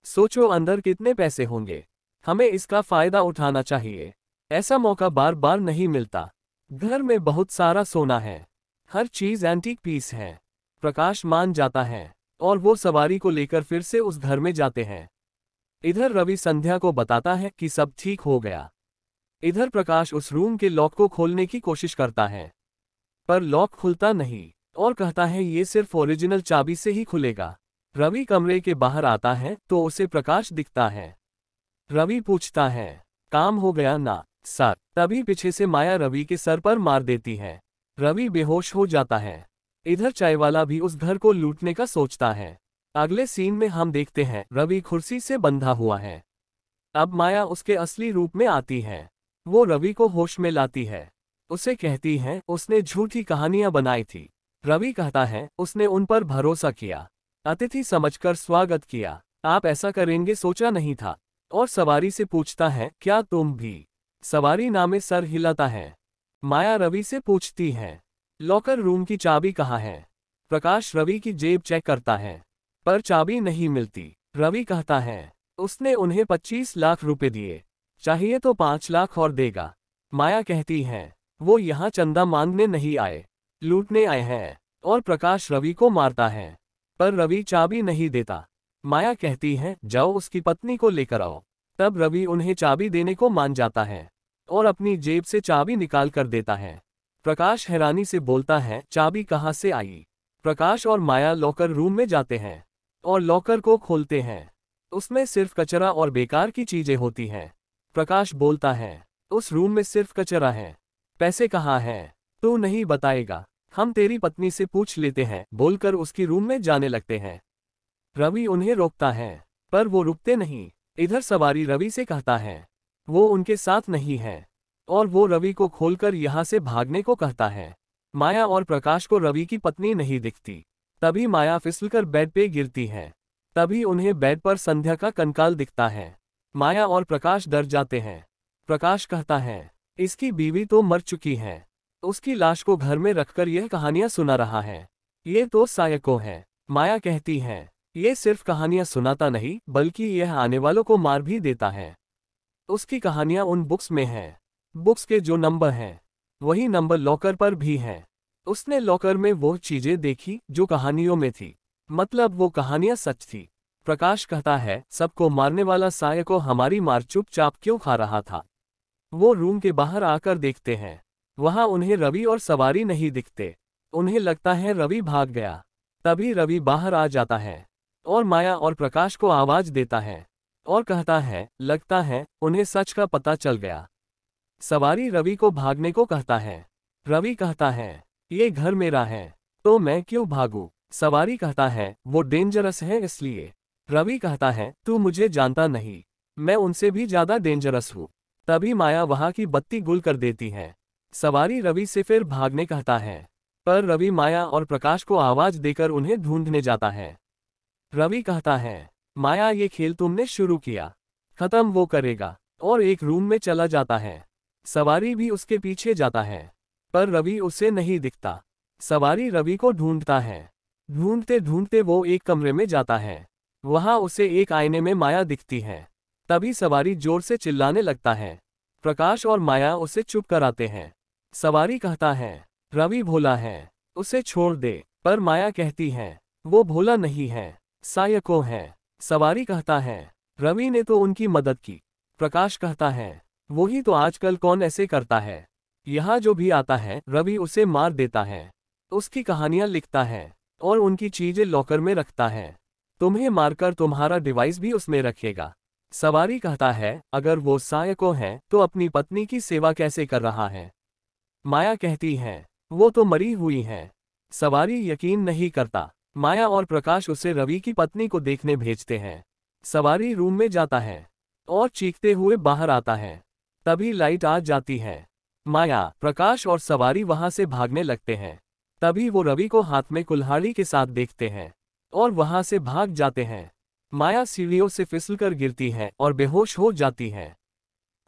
सोचो अंदर कितने पैसे होंगे। हमें इसका फायदा उठाना चाहिए। ऐसा मौका बार बार नहीं मिलता। घर में बहुत सारा सोना है, हर चीज एंटीक पीस है। प्रकाश मान जाता है और वो सवारी को लेकर फिर से उस घर में जाते हैं। इधर रवि संध्या को बताता है कि सब ठीक हो गया। इधर प्रकाश उस रूम के लॉक को खोलने की कोशिश करता है, पर लॉक खुलता नहीं और कहता है ये सिर्फ ओरिजिनल चाबी से ही खुलेगा। रवि कमरे के बाहर आता है तो उसे प्रकाश दिखता है। रवि पूछता है, काम हो गया ना सर? तभी पीछे से माया रवि के सर पर मार देती है। रवि बेहोश हो जाता है। इधर चाय वाला भी उस घर को लूटने का सोचता है। अगले सीन में हम देखते हैं रवि कुर्सी से बंधा हुआ है। अब माया उसके असली रूप में आती है। वो रवि को होश में लाती है। उसे कहती है उसने झूठी कहानियां बनाई थी। रवि कहता है उसने उन पर भरोसा किया, अतिथि समझकर स्वागत किया, आप ऐसा करेंगे सोचा नहीं था। और सवारी से पूछता है, क्या तुम भी? सवारी नामे सर हिलाता है। माया रवि से पूछती है, लॉकर रूम की चाबी कहाँ है? प्रकाश रवि की जेब चेक करता है, पर चाबी नहीं मिलती। रवि कहता है, उसने उन्हें 25 लाख रुपए दिए, चाहिए तो 5 लाख और देगा। माया कहती है, वो यहाँ चंदा मांगने नहीं आए, लूटने आए हैं। और प्रकाश रवि को मारता है, पर रवि चाबी नहीं देता। माया कहती है, जाओ उसकी पत्नी को लेकर आओ। तब रवि उन्हें चाबी देने को मान जाता है और अपनी जेब से चाबी निकाल कर देता है। प्रकाश हैरानी से बोलता है, चाबी कहाँ से आई? प्रकाश और माया लॉकर रूम में जाते हैं और लॉकर को खोलते हैं। उसमें सिर्फ कचरा और बेकार की चीजें होती हैं। प्रकाश बोलता है, उस रूम में सिर्फ कचरा है, पैसे कहाँ हैं? तू नहीं बताएगा, हम तेरी पत्नी से पूछ लेते हैं, बोलकर उसकी रूम में जाने लगते हैं। रवि उन्हें रोकता है, पर वो रुकते नहीं। इधर सवारी रवि से कहता है, वो उनके साथ नहीं है, और वो रवि को खोलकर यहाँ से भागने को कहता है। माया और प्रकाश को रवि की पत्नी नहीं दिखती। तभी माया फिसलकर बेड पे गिरती है। तभी उन्हें बेड पर संध्या का कंकाल दिखता है। माया और प्रकाश डर जाते हैं। प्रकाश कहता है, इसकी बीवी तो मर चुकी है, उसकी लाश को घर में रखकर यह कहानियां सुना रहा है, ये तो सायको है। माया कहती है, ये सिर्फ कहानियां सुनाता नहीं बल्कि यह आने वालों को मार भी देता है। उसकी कहानियां उन बुक्स में हैं। बुक्स के जो नंबर हैं वही नंबर लॉकर पर भी हैं। उसने लॉकर में वो चीजें देखी जो कहानियों में थी, मतलब वो कहानियां सच थी। प्रकाश कहता है, सबको मारने वाला सायको हमारी मार चुपचाप क्यों खा रहा था? वो रूम के बाहर आकर देखते हैं, वहां उन्हें रवि और सवारी नहीं दिखते। उन्हें लगता है रवि भाग गया। तभी रवि बाहर आ जाता है और माया और प्रकाश को आवाज देता है और कहता है, लगता है उन्हें सच का पता चल गया। सवारी रवि को भागने को कहता है। रवि कहता है, ये घर मेरा है, तो मैं क्यों भागूं? सवारी कहता है वो डेंजरस है इसलिए। रवि कहता है तू मुझे जानता नहीं, मैं उनसे भी ज्यादा डेंजरस हूँ। तभी माया वहां की बत्ती गुल कर देती है। सवारी रवि से फिर भागने कहता है, पर रवि माया और प्रकाश को आवाज देकर उन्हें ढूंढने जाता है। रवि कहता है माया ये खेल तुमने शुरू किया, खत्म वो करेगा, और एक रूम में चला जाता है। सवारी भी उसके पीछे जाता है, पर रवि उसे नहीं दिखता। सवारी रवि को ढूंढता है। ढूंढते ढूंढते वो एक कमरे में जाता है। वहां उसे एक आईने में माया दिखती है। तभी सवारी जोर से चिल्लाने लगता है। प्रकाश और माया उसे चुप कराते हैं। सवारी कहता है रवि भोला है, उसे छोड़ दे, पर माया कहती है वो भोला नहीं है, सायको है। सवारी कहता है रवि ने तो उनकी मदद की। प्रकाश कहता है वही तो आजकल कौन ऐसे करता है, यहाँ जो भी आता है रवि उसे मार देता है, उसकी कहानियां लिखता है और उनकी चीजें लॉकर में रखता है। तुम्हें मारकर तुम्हारा डिवाइस भी उसमें रखेगा। सवारी कहता है अगर वो सायको है तो अपनी पत्नी की सेवा कैसे कर रहा है। माया कहती है वो तो मरी हुई है। सवारी यकीन नहीं करता। माया और प्रकाश उसे रवि की पत्नी को देखने भेजते हैं। सवारी रूम में जाता है और चीखते हुए बाहर आता है। तभी लाइट आ जाती है। माया, प्रकाश और सवारी वहां से भागने लगते हैं। तभी वो रवि को हाथ में कुल्हाड़ी के साथ देखते हैं और वहां से भाग जाते हैं। माया सीढ़ियों से फिसलकर गिरती है और बेहोश हो जाती है।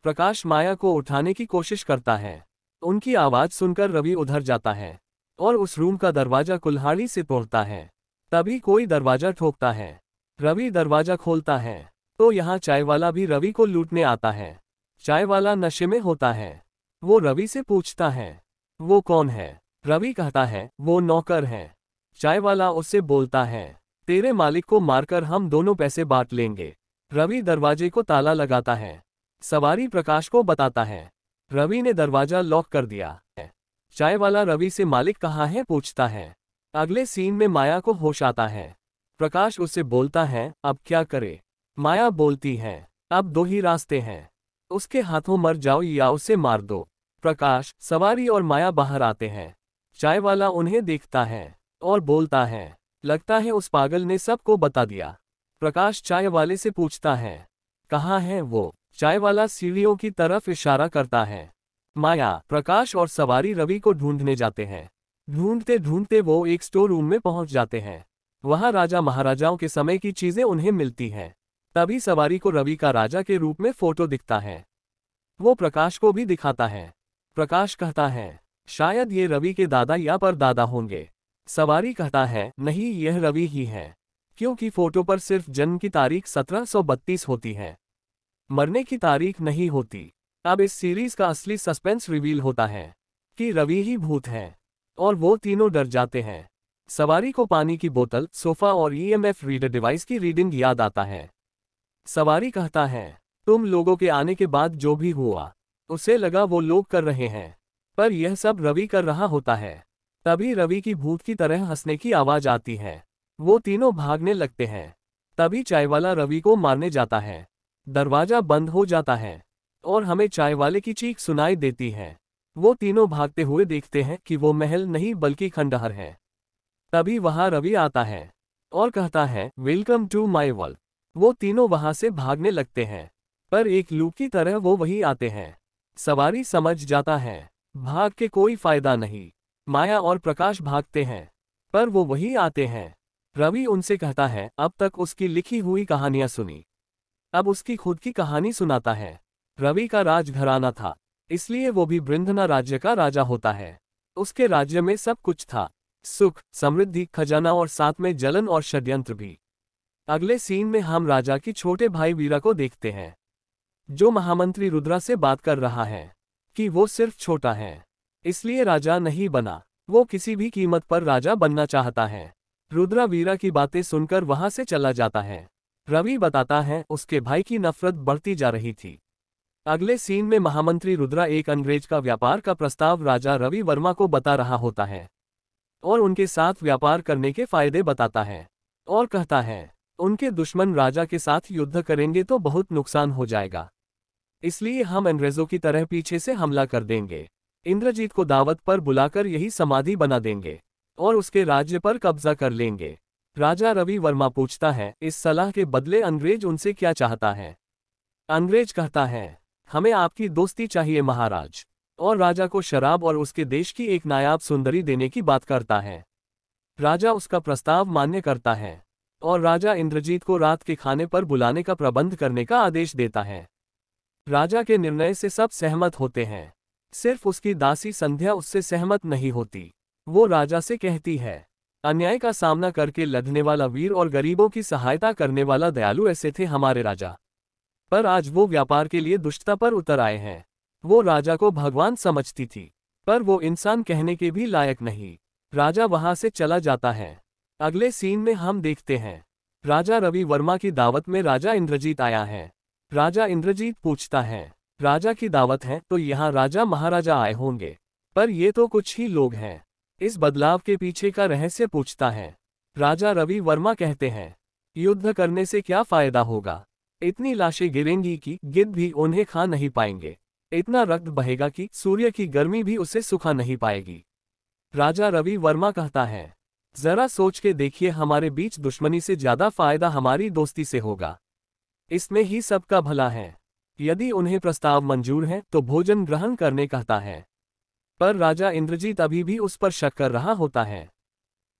प्रकाश माया को उठाने की कोशिश करता है। उनकी आवाज सुनकर रवि उधर जाता है और उस रूम का दरवाजा कुल्हाड़ी से तोड़ता है। तभी कोई दरवाजा ठोकता है। रवि दरवाजा खोलता है तो यहाँ चाय वाला भी रवि को लूटने आता है। चाय वाला नशे में होता है। वो रवि से पूछता है वो कौन है। रवि कहता है वो नौकर है। चाय वाला उससे बोलता है तेरे मालिक को मारकर हम दोनों पैसे बांट लेंगे। रवि दरवाजे को ताला लगाता है। सवारी प्रकाश को बताता है रवि ने दरवाजा लॉक कर दिया है। चाय वाला रवि से मालिक कहाँ है पूछता है। अगले सीन में माया को होश आता है। प्रकाश उससे बोलता है अब क्या करे। माया बोलती है अब दो ही रास्ते हैं, उसके हाथों मर जाओ या उसे मार दो। प्रकाश, सवारी और माया बाहर आते हैं। चाय वाला उन्हें देखता है और बोलता है लगता है उस पागल ने सबको बता दिया। प्रकाश चाय वाले से पूछता है कहाँ है वो। चाय वाला सीढ़ियों की तरफ इशारा करता है। माया, प्रकाश और सवारी रवि को ढूंढने जाते हैं। ढूंढते ढूंढते वो एक स्टोर रूम में पहुंच जाते हैं। वहां राजा महाराजाओं के समय की चीजें उन्हें मिलती हैं। तभी सवारी को रवि का राजा के रूप में फोटो दिखता है। वो प्रकाश को भी दिखाता है। प्रकाश कहता है शायद ये रवि के दादा या परदादा होंगे। सवारी कहता है नहीं, यह रवि ही है, क्योंकि फोटो पर सिर्फ जन्म की तारीख 1732 होती है, मरने की तारीख नहीं होती। अब इस सीरीज का असली सस्पेंस रिवील होता है कि रवि ही भूत है और वो तीनों डर जाते हैं। सवारी को पानी की बोतल, सोफा और ईएमएफ रीडर डिवाइस की रीडिंग याद आता है। सवारी कहता है तुम लोगों के आने के बाद जो भी हुआ उसे लगा वो लोग कर रहे हैं, पर यह सब रवि कर रहा होता है। तभी रवि की भूत की तरह हंसने की आवाज आती है। वो तीनों भागने लगते हैं। तभी चाय वाला रवि को मारने जाता है। दरवाजा बंद हो जाता है और हमें चाय वाले की चीख सुनाई देती है। वो तीनों भागते हुए देखते हैं कि वो महल नहीं बल्कि खंडहर है। तभी वहां रवि आता है और कहता है वेलकम टू माई वर्ल्ड। वो तीनों वहां से भागने लगते हैं, पर एक लूप की तरह वो वही आते हैं। सवारी समझ जाता है भाग के कोई फायदा नहीं। माया और प्रकाश भागते हैं, पर वो वही आते हैं। रवि उनसे कहता है अब तक उसकी लिखी हुई कहानियां सुनी, अब उसकी खुद की कहानी सुनाता है। रवि का राजघराना था, इसलिए वो भी बृंदना राज्य का राजा होता है। उसके राज्य में सब कुछ था, सुख, समृद्धि, खजाना और साथ में जलन और षड्यंत्र भी। अगले सीन में हम राजा की छोटे भाई वीरा को देखते हैं, जो महामंत्री रुद्रा से बात कर रहा है कि वो सिर्फ छोटा है, इसलिए राजा नहीं बना। वो किसी भी कीमत पर राजा बनना चाहता है। रुद्रा वीरा की बातें सुनकर वहां से चला जाता है। रवि बताता है उसके भाई की नफरत बढ़ती जा रही थी। अगले सीन में महामंत्री रुद्रा एक अंग्रेज का व्यापार का प्रस्ताव राजा रवि वर्मा को बता रहा होता है और उनके साथ व्यापार करने के फायदे बताता है और कहता है उनके दुश्मन राजा के साथ युद्ध करेंगे तो बहुत नुकसान हो जाएगा, इसलिए हम अंग्रेजों की तरह पीछे से हमला कर देंगे। इंद्रजीत को दावत पर बुलाकर यही समाधि बना देंगे। और उसके राज्य पर कब्जा कर लेंगे। राजा रवि वर्मा पूछता है, इस सलाह के बदले अंग्रेज उनसे क्या चाहता है? अंग्रेज कहता है, हमें आपकी दोस्ती चाहिए महाराज। और राजा को शराब और उसके देश की एक नायाब सुंदरी देने की बात करता है। राजा उसका प्रस्ताव मान्य करता है और राजा इंद्रजीत को रात के खाने पर बुलाने का प्रबंध करने का आदेश देता है। राजा के निर्णय से सब सहमत होते हैं, सिर्फ उसकी दासी संध्या उससे सहमत नहीं होती। वो राजा से कहती है, अन्याय का सामना करके लड़ने वाला वीर और गरीबों की सहायता करने वाला दयालु ऐसे थे हमारे राजा, पर आज वो व्यापार के लिए दुष्टता पर उतर आए हैं। वो राजा को भगवान समझती थी, पर वो इंसान कहने के भी लायक नहीं। राजा वहां से चला जाता है। अगले सीन में हम देखते हैं, राजा रवि वर्मा की दावत में राजा इंद्रजीत आया है। राजा इंद्रजीत पूछता है, राजा की दावत है तो यहाँ राजा महाराजा आए होंगे, पर ये तो कुछ ही लोग हैं। इस बदलाव के पीछे का रहस्य पूछता है। राजा रवि वर्मा कहते हैं, युद्ध करने से क्या फायदा होगा? इतनी लाशें गिरेंगी कि गिद्ध भी उन्हें खा नहीं पाएंगे। इतना रक्त बहेगा कि सूर्य की गर्मी भी उसे सुखा नहीं पाएगी। राजा रवि वर्मा कहता है, जरा सोच के देखिए, हमारे बीच दुश्मनी से ज्यादा फायदा हमारी दोस्ती से होगा। इसमें ही सबका भला है। यदि उन्हें प्रस्ताव मंजूर है तो भोजन ग्रहण करने कहता है, पर राजा इंद्रजीत अभी भी उस पर शक कर रहा होता है।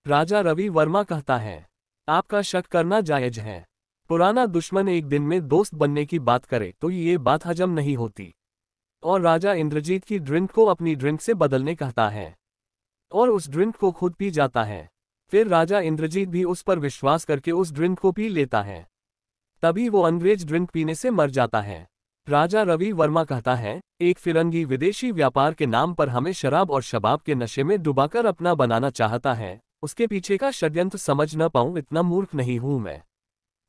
राजा रवि वर्मा कहता है, आपका शक करना जायज है। पुराना दुश्मन एक दिन में दोस्त बनने की बात करे तो ये बात हजम नहीं होती। और राजा इंद्रजीत की ड्रिंक को अपनी ड्रिंक से बदलने कहता है और उस ड्रिंक को खुद पी जाता है। फिर राजा इंद्रजीत भी उस पर विश्वास करके उस ड्रिंक को पी लेता है। तभी वो अंग्रेज ड्रिंक पीने से मर जाता है। राजा रवि वर्मा कहता है, एक फिरंगी विदेशी व्यापार के नाम पर हमें शराब और शबाब के नशे में डुबाकर अपना बनाना चाहता है। उसके पीछे का षड्यंत्र समझ न पाऊं, इतना मूर्ख नहीं हूं मैं।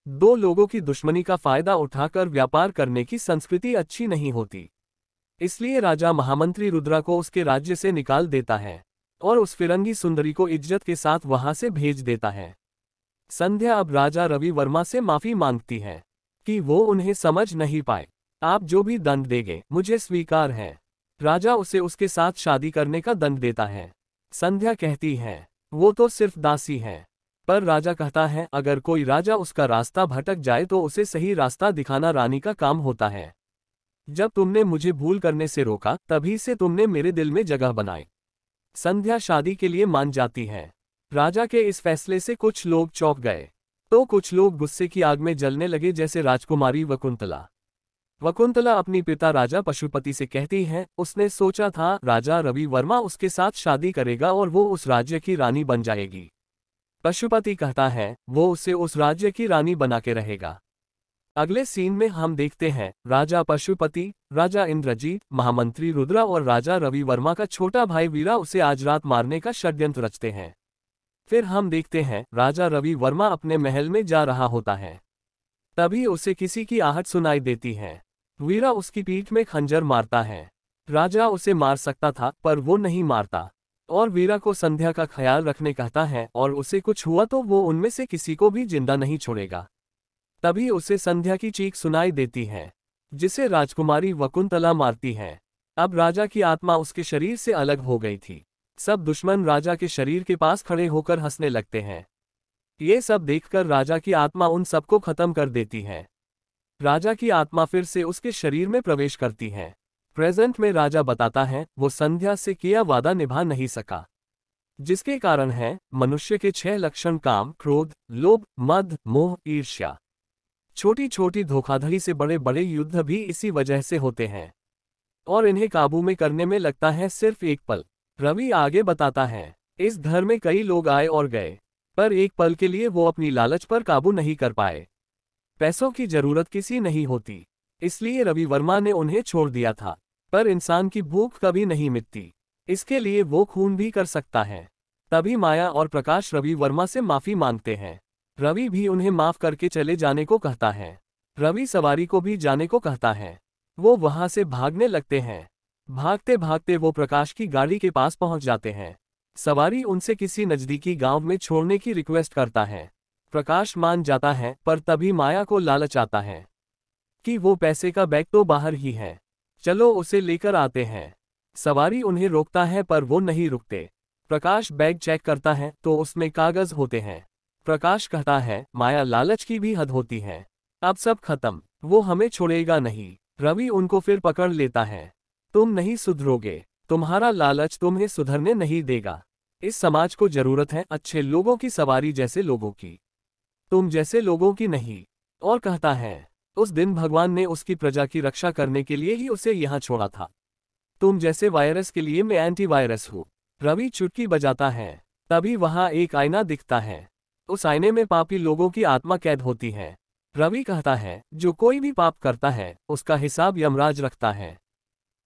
दो लोगों की दुश्मनी का फायदा उठाकर व्यापार करने की संस्कृति अच्छी नहीं होती। इसलिए राजा महामंत्री रुद्रा को उसके राज्य से निकाल देता है और उस फिरंगी सुंदरी को इज्जत के साथ वहां से भेज देता है। संध्या अब राजा रवि वर्मा से माफी मांगती है कि वो उन्हें समझ नहीं पाए। आप जो भी दंड देंगे मुझे स्वीकार है। राजा उसे उसके साथ शादी करने का दंड देता है। संध्या कहती है, वो तो सिर्फ दासी है। पर राजा कहता है, अगर कोई राजा उसका रास्ता भटक जाए तो उसे सही रास्ता दिखाना रानी का काम होता है। जब तुमने मुझे भूल करने से रोका तभी से तुमने मेरे दिल में जगह बनाई। संध्या शादी के लिए मान जाती है। राजा के इस फैसले से कुछ लोग चौंक गए तो कुछ लोग गुस्से की आग में जलने लगे, जैसे राजकुमारी वकुंतला। वकुंतला अपनी पिता राजा पशुपति से कहती है, उसने सोचा था राजा रवि वर्मा उसके साथ शादी करेगा और वो उस राज्य की रानी बन जाएगी। पशुपति कहता है वो उसे उस राज्य की रानी बना के रहेगा। अगले सीन में हम देखते हैं, राजा पशुपति, राजा इंद्रजीत, महामंत्री रुद्रा और राजा रवि वर्मा का छोटा भाई वीरा उसे आज रात मारने का षड्यंत्र रचते हैं। फिर हम देखते हैं, राजा रवि वर्मा अपने महल में जा रहा होता है। तभी उसे किसी की आहट सुनाई देती है। वीरा उसकी पीठ में खंजर मारता है। राजा उसे मार सकता था पर वो नहीं मारता और वीरा को संध्या का ख्याल रखने कहता है और उसे कुछ हुआ तो वो उनमें से किसी को भी जिंदा नहीं छोड़ेगा। तभी उसे संध्या की चीख सुनाई देती है जिसे राजकुमारी वकुंतला मारती है। अब राजा की आत्मा उसके शरीर से अलग हो गई थी। सब दुश्मन राजा के शरीर के पास खड़े होकर हंसने लगते हैं। ये सब देखकर राजा की आत्मा उन सबको खत्म कर देती है। राजा की आत्मा फिर से उसके शरीर में प्रवेश करती है। प्रेजेंट में राजा बताता है वो संध्या से किया वादा निभा नहीं सका, जिसके कारण है मनुष्य के 6 लक्षण काम, क्रोध, लोभ, मद, मोह, ईर्ष्या। छोटी छोटी धोखाधड़ी से बड़े बड़े युद्ध भी इसी वजह से होते हैं और इन्हें काबू में करने में लगता है सिर्फ एक पल। रवि आगे बताता है, इस घर में कई लोग आए और गए, पर एक पल के लिए वो अपनी लालच पर काबू नहीं कर पाए। पैसों की जरूरत किसी नहीं होती, इसलिए रवि वर्मा ने उन्हें छोड़ दिया था। पर इंसान की भूख कभी नहीं मिटती, इसके लिए वो खून भी कर सकता है। तभी माया और प्रकाश रवि वर्मा से माफी मांगते हैं। रवि भी उन्हें माफ करके चले जाने को कहता है। रवि सवारी को भी जाने को कहता है। वो वहां से भागने लगते हैं। भागते भागते वो प्रकाश की गाड़ी के पास पहुंच जाते हैं। सवारी उनसे किसी नजदीकी गांव में छोड़ने की रिक्वेस्ट करता है। प्रकाश मान जाता है, पर तभी माया को लालच आता है कि वो पैसे का बैग तो बाहर ही है, चलो उसे लेकर आते हैं। सवारी उन्हें रोकता है पर वो नहीं रुकते। प्रकाश बैग चेक करता है तो उसमें कागज होते हैं। प्रकाश कहता है, माया लालच की भी हद होती है। अब सब खत्म, वो हमें छोड़ेगा नहीं। रवि उनको फिर पकड़ लेता है। तुम नहीं सुधरोगे, तुम्हारा लालच तुम्हें सुधरने नहीं देगा। इस समाज को जरूरत है अच्छे लोगों की, सवारी जैसे लोगों की, तुम जैसे लोगों की नहीं। और कहता है, उस दिन भगवान ने उसकी प्रजा की रक्षा करने के लिए ही उसे यहाँ छोड़ा था। तुम जैसे वायरस के लिए मैं एंटीवायरस हूँ। रवि चुटकी बजाता है। तभी वहां एक आईना दिखता है। उस आईने में पापी लोगों की आत्मा कैद होती है। रवि कहता है, जो कोई भी पाप करता है उसका हिसाब यमराज रखता है,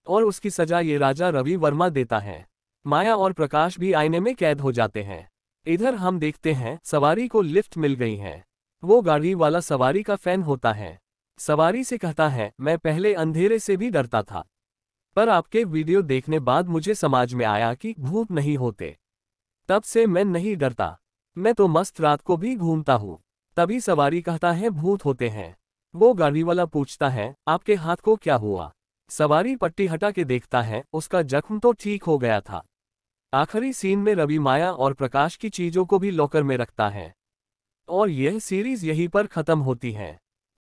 और उसकी सजा ये राजा रवि वर्मा देता है। माया और प्रकाश भी आईने में कैद हो जाते हैं। इधर हम देखते हैं सवारी को लिफ्ट मिल गई है। वो गाड़ी वाला सवारी का फैन होता है। सवारी से कहता है, मैं पहले अंधेरे से भी डरता था, पर आपके वीडियो देखने बाद मुझे समझ में आया कि भूत नहीं होते। तब से मैं नहीं डरता, मैं तो मस्त रात को भी घूमता हूँ। तभी सवारी कहता है, भूत होते हैं। वो गाड़ी वाला पूछता है, आपके हाथ को क्या हुआ? सवारी पट्टी हटा के देखता है, उसका जख्म तो ठीक हो गया था। आखिरी सीन में रवि माया और प्रकाश की चीजों को भी लॉकर में रखता है। और यह सीरीज यहीं पर खत्म होती है।